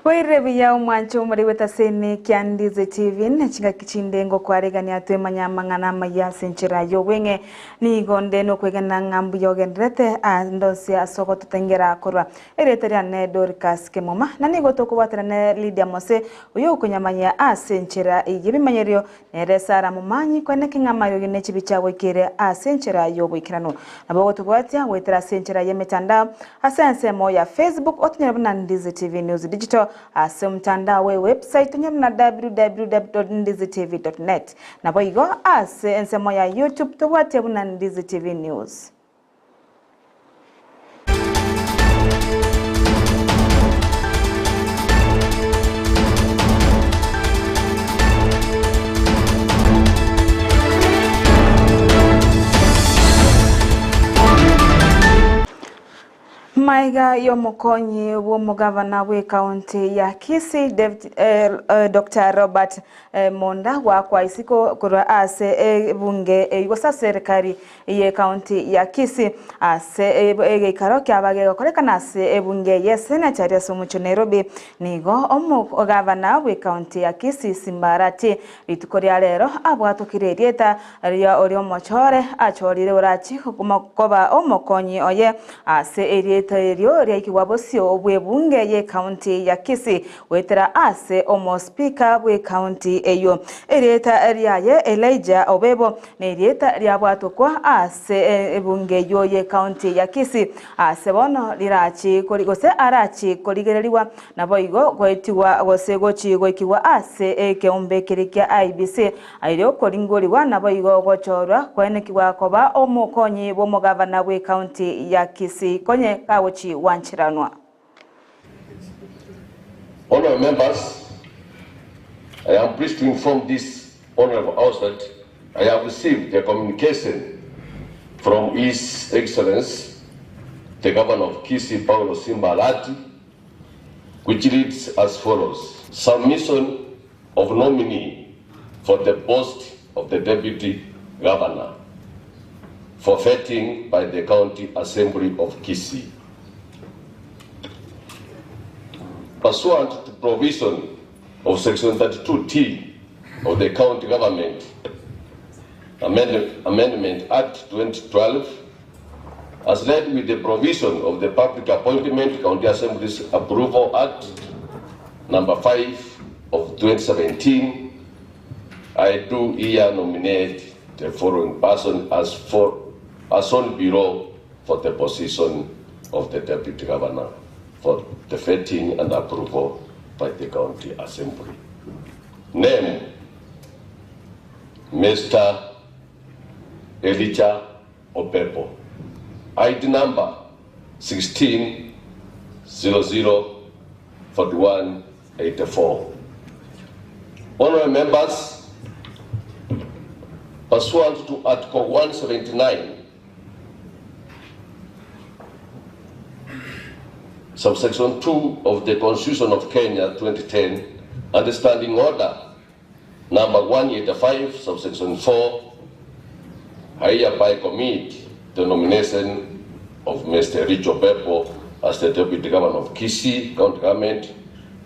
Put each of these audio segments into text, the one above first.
Wairebi ya umwancho muri wetaseni kya Ndizi TV nechinga kichinde ngo kwaregania twemanya mangana Amayia senchira yowenge ni gonde no kwegana ngambu yogendrete ndosi asoko tutengera korwa ereteria ne Dorcas Kemuma nani gotoko watana ne Lydia Mose uyo kunyamanya senchira yibimanyerio neresara mumanyi kwene kingama yogene chibicha wekere senchira yobwikirano nabo gotogwatia wetera senchira yemetanda asense moya Facebook otunyabuna Ndizi TV News Digital mtandao we website nyamna www.ndizitv.net na boigo ensemo ya YouTube tuwate buna Ndizi TV News. Maiga yomokonyi w'omugavana we county ya Kisii Dr. Robert Monda wakwa isiko kura ase bunge yosa serikali ye county ya Kisii ase egekaro kyabage gokorekana ase bunge ye senator ya Somucho Nairobi nigo omugavana we county ya Kisii Simbarati litukoria rero abwatukire rieta ria ori omochore achorire urachi kumakoba omokonyi oye ase erieta erio reikiwa bosio obwebunge ye county ya Kisii wetera ase omo speaker we county eyo erieta eriaye Elijah Obebo nerieta riabwatokwa ase ebunge yo ye county ya Kisii ase bono lirachi korigose arachi korigereriwa naboigo gwetiwa gosegochi goikiwa ase ekeombe kirikia IBC airo koringoriwa naboigo gochorwa kwenekiwa koba omukonyi bomugavana we county ya Kisii konye kawochi wanchiranwa. Honorable members, I am pleased to inform this honorable house that I have received a communication from His Excellency, the Governor of Kisii, Paulo Simbalati, which reads as follows: submission of nominee for the post of the Deputy Governor for vetting by the County Assembly of Kisii. Pursuant to provision of Section 32T of the County Government Amendment Act 2012, as led with the provision of the Public Appointment County Assembly's Approval Act number 5 of 2017, I do here nominate the following person as on below for the position of the Deputy Governor for the vetting and approval by the County Assembly. Name: Mr. Elijah Obebo. ID number 16004184. Honorable members, pursuant to Article 179, subsection 2 of the Constitution of Kenya 2010, and the Standing Order number 185, subsection 4, I hereby commit the nomination of Mr. Elijah Obebo as the Deputy Governor of Kisii County Government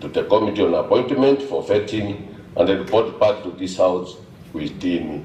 to the Committee on Appointment for vetting and report back to this House within.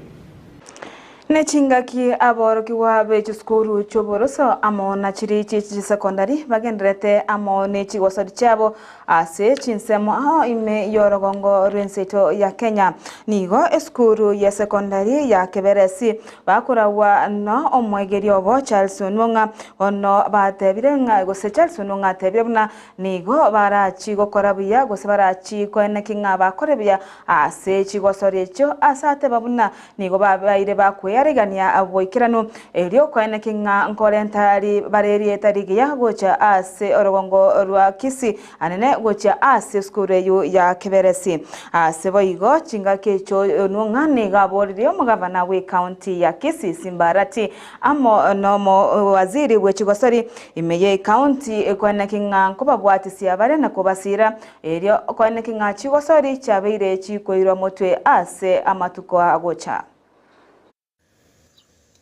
Nechingaki aborokiwa bechu skuru choboroso amona chiri chichi secondary bagendrete amone chigosodi chabo ase chinsemo ime yorogongo renseto ya Kenya nigo skuru ya secondary ya keberesi bakurawa no omwegeri obo Charles Onunga ono batebirenga gose Charles Onunga tebiruna nigo barachi gokorabuya gose barachi kwenekinga bakorebya ase chigosori echo asate babuna nigo babaire bakwe yarigania aboikirano elio kwene kinga nkorentari bareri etarigiya gocha ase orogongo rwa Kisii anene gocha ase skureyo ya keberesi ase boigo chinga kecho nungane gaborire omugavana we county ya Kisii Simbarati amo nomo waziri wechigosori imeye county kwene kinga nkobabwatisia bare na kobasira elio kwene kinga chigosori chabeire chikoiro motwe ase amatuko agocha.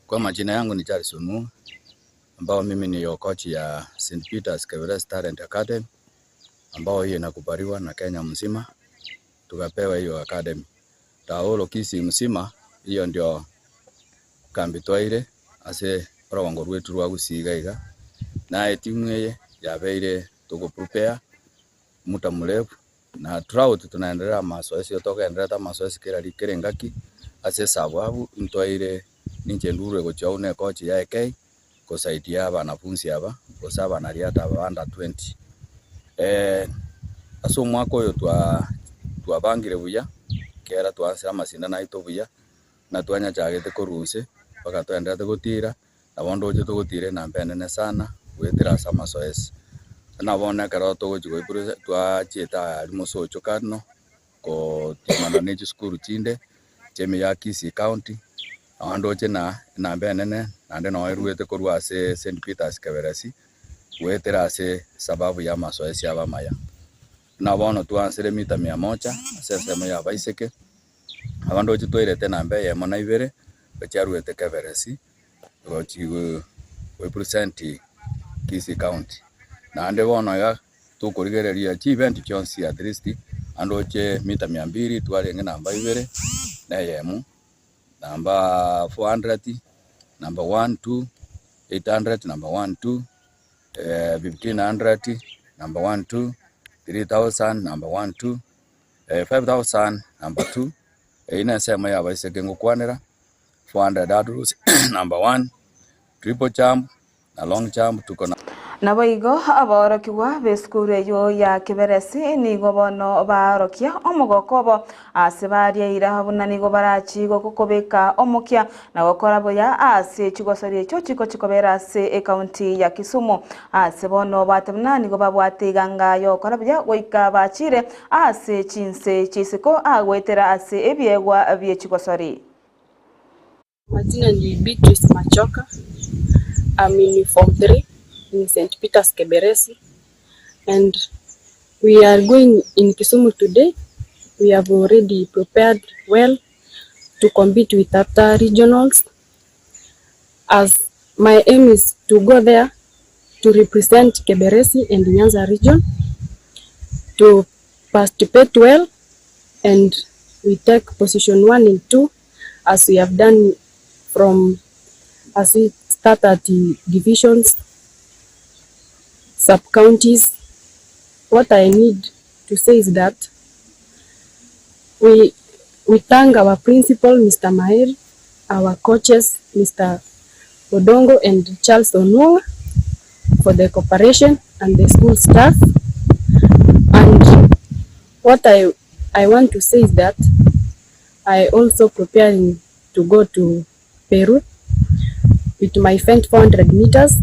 Kwa majina yangu ni Charles Onunga, ambao mimi ni coach ya St. Peter's Keveres Talent Academy, ambao hiyo inakubaliwa na Kenya mzima, tukapewa hiyo academy. Taolo Kisii mzima, hiyo ndio kambi twaire ase rwango rwetu rwa Gusii gaiga. Na timu yeye yabeire tuko prepare muda mrefu na throughout tunaendelea mazoezi tokaendelea mazoezi kila likirengaki ase sababu ntwaire ninje nduru gochaune coach ya AK kusaidia wanafunzi hapa kwa sababu anariata under 20 aso mwako yo twabangire buya kera twasira masindano aito buya na twanya chagete koruse paka twaendelea gutira na bondo je tugutire na mbenene sana gwetira sa mazoezi na bona karoto gochiko ipure twacheta alimo socho kano ko timana neji school chinde cheme ya Kisii County ando chena na benene ande no iruete korwa se St Peter's Keberesi gwetira se sababu ya mazoezi ya Amayia na bona twansere mita 100 sesema ya baiseke abando chitwairete na mbe yemo na ibere bacharuete Keberesi gochigo we present Kisii County na ande bona ya tukurigereria chi event chonsi at least ando che mita 200 twarenge namba ibere na yemo namba 400 number 1 2 800 number 1 2 1500 number 1 2 3000 number 1 2 5000 number 2 ina sema ya baiseke ngukwanira 400 adults number 1 triple jump na long jump tuko na boigo aborokiwa beskure yo ya Keberesi ni gobono barokia omugokobo asibaria ira buna ni gobarachi gokobeka omukia na gokora boya ase chigosori cyo chikobera ase county ya Kisumu asebono batemna ni gobabwate ganga yo kora boya goika bachire ase Chinsa chisiko agwetera ase ebiegwa bye chigosori. Majina ni Beatrice Machoka. I'm in Form 3 in St. Peter's Keberesi, and we are going in Kisumu today. We have already prepared well to compete with after regionals, as my aim is to go there to represent Keberesi and Nyanza region, to participate well, and we take position 1 and 2 as we have done as we start at the divisions, sub-counties. What I need to say is that we thank our principal, Mr. Mahir, our coaches, Mr. Odongo and Charles Onwong, for the cooperation, and the school staff. And what I want to say is that I also preparing to go to Peru with my friend 400 meters,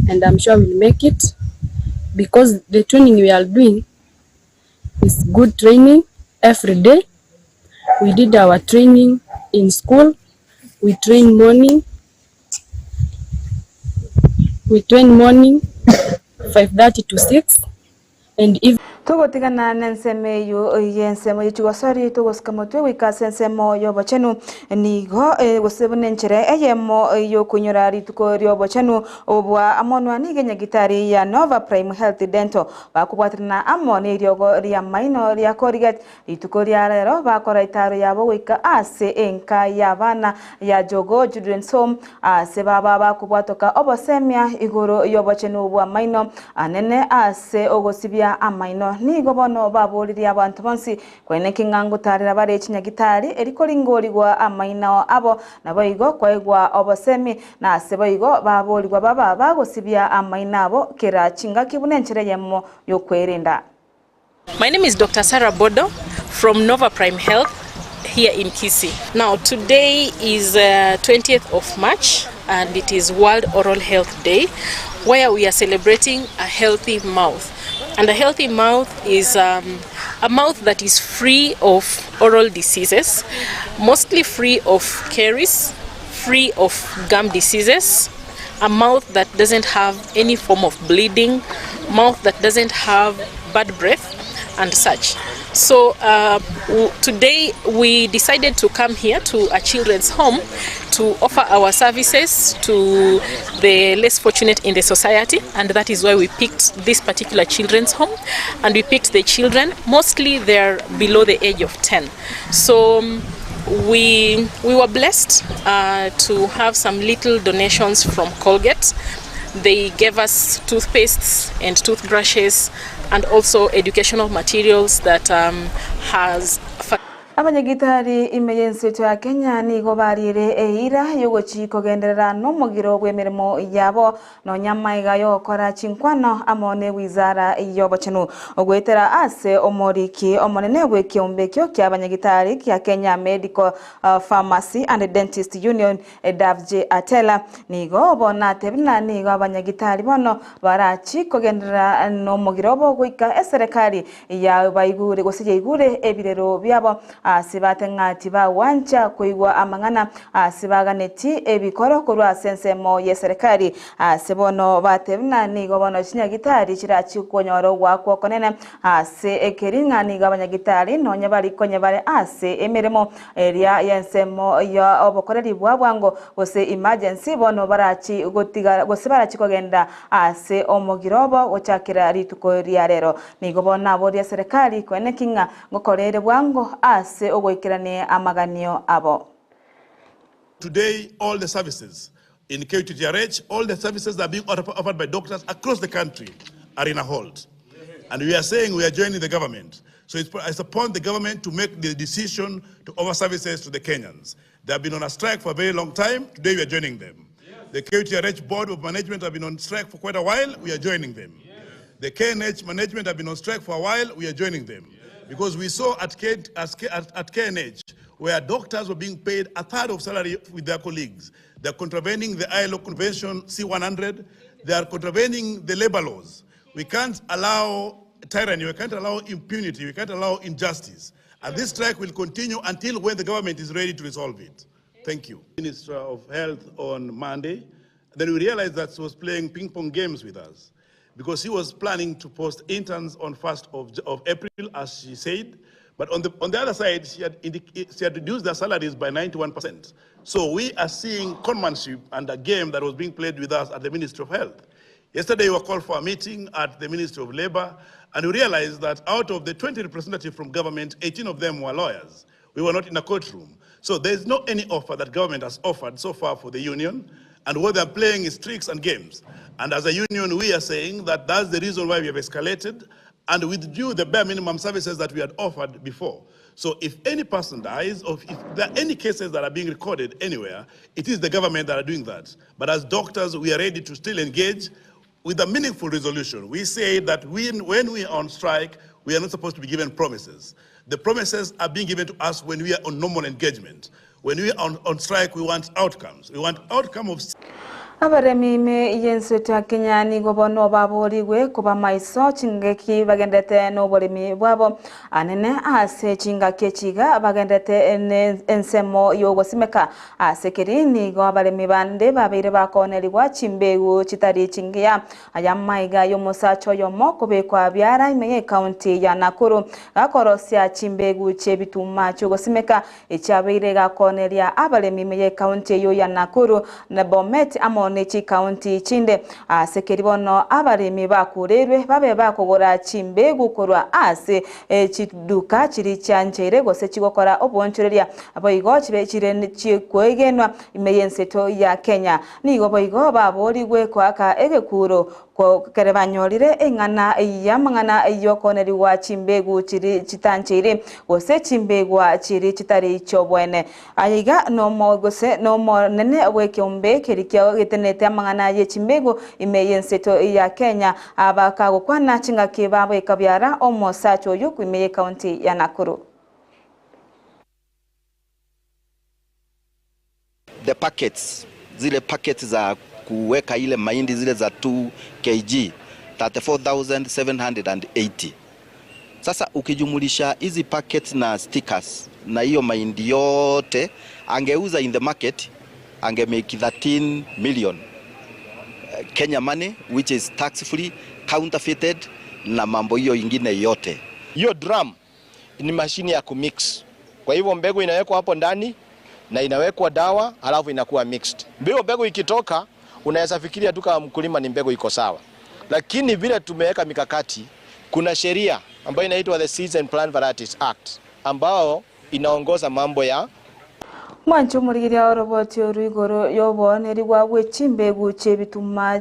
and I'm sure we'll make it, because the training we are doing is good training every day. We did our training in school. We train morning 5:30 to 6, and if Togotigana nenseme yo yensemo yichugosori togoskamotwe wikasensemo yo bochenu nigo gosebunenchire eyemo yo kunyorari tukorio bochenu obwa amonwa nigenya gitari ya Nova Prime Health Dental bakubwatrina amone ryogo ria maino ria koriget itukoria rero bakora itaro yabo wika ase enka yabana ya Jogo Children's Home ase baba bakubwatoka obosemia igoro yo bochenu obwa maino anene ase ogosibia amaino nigo bono baboliri abantu bonsi kwene kingangu tarira bare chinyagitari eriko lingorigwa amaina abo naboigo kwaigwa obosemi na aseboigo babolirwa baba bagosibia amaina abo kera chinga kibunenchire yemo yokwerinda. My name is Dr. Sarah Bodo from Nova Prime Health here in Kisii. Now today is 20th of March and it is World Oral Health Day, where we are celebrating a healthy mouth. And a healthy mouth is a mouth that is free of oral diseases, mostly free of caries, free of gum diseases, a mouth that doesn't have any form of bleeding, mouth that doesn't have bad breath and such. So today we decided to come here to a children's home to offer our services to the less fortunate in the society, and that is why we picked this particular children's home. And we picked the children, mostly they're below the age of 10. So we were blessed to have some little donations from Colgate. They gave us toothpastes and toothbrushes and also educational materials that has abanyagitari imeyenseto ya Kenya ni gobarire eira yogochiko genderera no mugiro gwemirimo yabo no nyamaiga yokora chinkwano amone wizara yobochenu ogwetera ase omoriki omonene gwekiombe kyo kya abanyagitari kya Kenya Medical Pharmacy and Dentist Union Davje Atela nigo bona tebina nigo abanyagitari bono barachiko genderera no mugiro bo gwika eserekari ya baigure gosije igure ebirero byabo asibatengati ba wancha kuigwa amangana asibaganeti ebikoro kurwa sensemo yeserekari asibono batebna nigo bono chinyagitari chirachi konyoro gwako konene ase ekeringa nigo abanyagitari nonye bari konye bare ase emiremo area yensemo ya obokoreri bwabwango gose emergency bono barachi gotiga gose barachi kogenda ase omogirobo gochakira rituko ria rero nigo bona bo yeserekari kwene kinga ngokorere bwango ase amaganio abo. Today, all the services in KTTRH, all the services that are being offered by doctors across the country are in a hold. And we are saying we are joining the government. So it's upon the government to make the decision to offer services to the Kenyans. They have been on a strike for a very long time. Today we are joining them. The KTTRH Board of Management have been on strike for quite a while. We are joining them. The KNH management have been on strike for a while. We are joining them. Because we saw at KNH, where doctors were being paid a third of salary with their colleagues. They're contravening the ILO Convention C-100. They are contravening the labor laws. We can't allow tyranny, we can't allow impunity, we can't allow injustice. And this strike will continue until when the government is ready to resolve it. Thank you. Minister of Health on Monday, then we realized that she was playing ping-pong games with us, because he was planning to post interns on 1st of April, as she said. But on the other side, she had reduced their salaries by 91%. So we are seeing conmanship and a game that was being played with us at the Ministry of Health. Yesterday, we were called for a meeting at the Ministry of Labor, and we realized that out of the 20 representatives from government, 18 of them were lawyers. We were not in a courtroom. So there's no any offer that government has offered so far for the union, and what they're playing is tricks and games. And as a union, we are saying that that's the reason why we have escalated and withdrew the bare minimum services that we had offered before. So if any person dies, or if there are any cases that are being recorded anywhere, it is the government that are doing that. But as doctors, we are ready to still engage with a meaningful resolution. We say that when we are on strike, we are not supposed to be given promises. The promises are being given to us when we are on normal engagement. When we are on strike, we want outcomes. We want outcome of... Abaremi me yenseto Kenya ni gobono baboriwe kuba maiso chingeki bagendete no boremi bwabo anene ase chingake chiga bagendete ensemo yogosimeka asekeri ni go abaremi bande babire bakonerirwa chimbegu chitari chingia ayamaiga yomusacho yomoko bekwa byara imeye county ya Nakuru akorosia chimbegu chebituma chogosimeka echabire gakoneria abaremi meye county yo ya Nakuru na Bomet amo Nechi County chinde sekeribono abaremi bakurerwe babe bakogora chimbegu korwa ase chiduka chiri chanjere gose chigokora obonchoreria aboigo chibe chire chikwegenwa imeyenseto ya Kenya nigo boigo baboriwe kwaka egekuro ko kerebanyorire engana yamangana yokoneri wa chimbegu chiri chitanchire gose chimbegu chiri chitari chobwene ayiga no mo gose no mo nene wekyombe kerikyo getenete amangana ye chimbegu imeyenseto ya Kenya abakagokwana chingake babwe kabyara omosacho yuku imeye county ya Nakuru. The packets, zile packets za kuweka ile mahindi zile za 2 kg 34,780. Sasa ukijumulisha hizi packets na stickers na hiyo mahindi yote angeuza in the market ange make 13 million Kenya money, which is tax free, counterfeited na mambo hiyo ingine yote. Hiyo drum ni mashine ya kumix. Kwa hivyo mbegu inawekwa hapo ndani na inawekwa dawa alafu inakuwa mixed. Mbegu ikitoka unaweza fikiria tu kama mkulima ni mbegu iko sawa. Lakini vile tumeweka mikakati, kuna sheria ambayo inaitwa the Seeds and Plant Varieties Act ambao inaongoza mambo ya Mwancho murigiria oroboti origoro yobone rigwa wechimbegu chebituma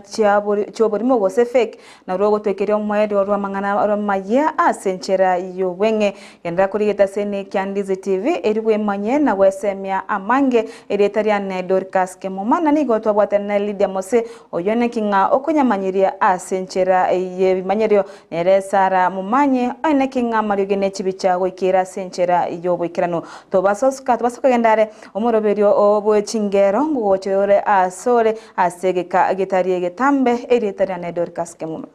choborimo gose fake na rogo twekeria omwede orwa mangana Amayia asenchera yobwenge yenda kurigeta sene kya Ndizi TV eriwe manye na wesemia amange eretariane Dorcas Kemuma na nigotwa bwatana Lydia Mose oyone kinga okonyamanyiria asenchera yebimanyerio nere Sara mumanye ane kinga marigene chibicha gwikira senchera yobwikirano tobasoska gendare omoroberio obwechingero ngochore asore asegeka gitarie getambe eretariane Dorcas Kemuma.